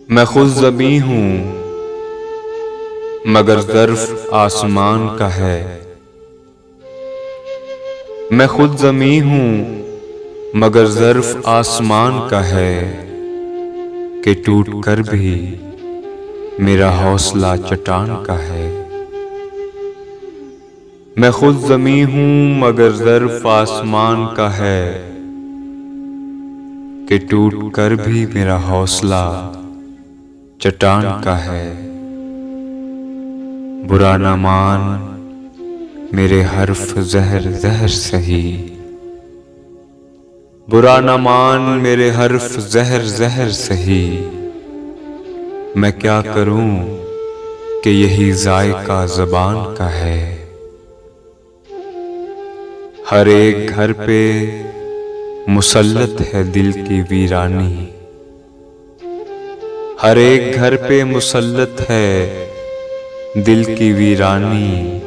मैं खुद ज़मीं हूँ मगर ज़र्फ़ आसमान का है। मैं खुद ज़मीं हूँ मगर ज़र्फ़ आसमान का है कि टूट कर भी मेरा हौसला चट्टान का है। मैं खुद ज़मीं हूँ मगर ज़र्फ़ आसमान का है कि टूट कर भी मेरा हौसला चट्टान का है। बुरा न मान मेरे हर्फ ज़हर ज़हर सही, बुरा न मान मेरे हर्फ ज़हर ज़हर सही। मैं क्या करूं कि यही ज़ायका ज़बान का है। हर एक घर पे मुसल्लत है दिल की वीरानी, हर एक घर पे मुसल्लत है दिल की वीरानी।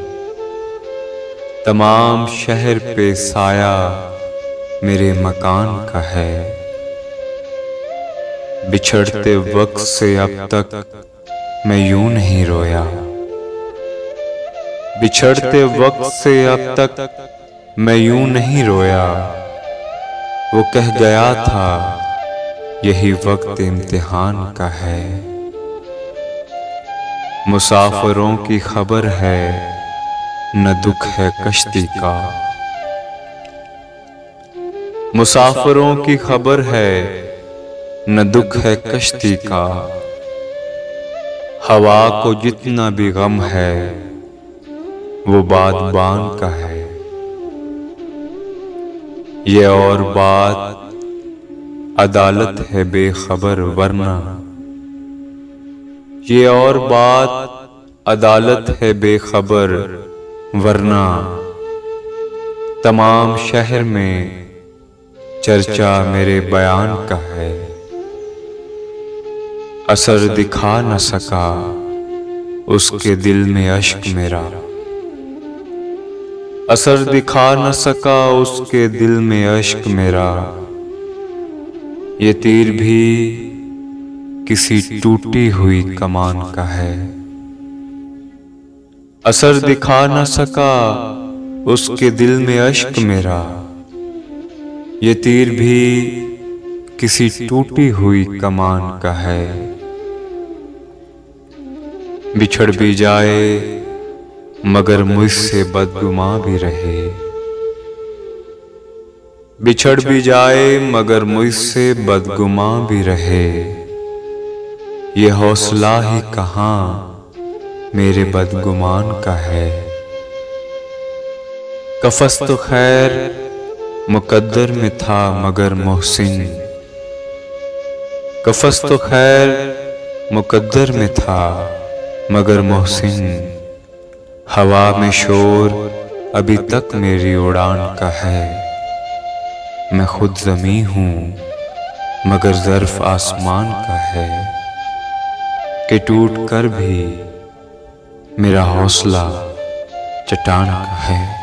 तमाम शहर पे साया मेरे मकान का है। बिछड़ते वक्त से अब तक मैं यूं नहीं रोया, बिछड़ते वक्त से अब तक मैं यूं नहीं रोया। वो कह गया था यही वक्त इम्तिहान का है। मुसाफिरों की खबर है न दुख है कश्ती का, मुसाफिरों की खबर है न दुख है कश्ती का। हवा को जितना भी गम है वो बादबान का है। ये और बात अदालत है बेखबर वरना, ये और बात अदालत है बेखबर वरना। तमाम शहर में चर्चा मेरे बयान का है। असर दिखा न सका उसके दिल में अश्क मेरा, असर दिखा न सका उसके दिल में अश्क मेरा। ये तीर भी किसी टूटी हुई कमान का है। असर दिखा न सका उसके दिल में अश्क मेरा। ये तीर भी किसी टूटी हुई कमान का है। बिछड़ भी जाए मगर मुझसे बदगुमा भी रहे, बिछड़ भी जाए मगर मुझसे बदगुमा भी रहे। ये हौसला ही कहाँ मेरे बदगुमान का है। कफस तो खैर मुकद्दर में था मगर मोहसिन, कफस तो खैर मुकद्दर में था मगर मोहसिन। हवा में शोर अभी तक मेरी उड़ान का है। मैं खुद ज़मीं हूँ मगर ज़र्फ़ आसमान का है कि टूट कर भी मेरा हौसला चट्टान का है।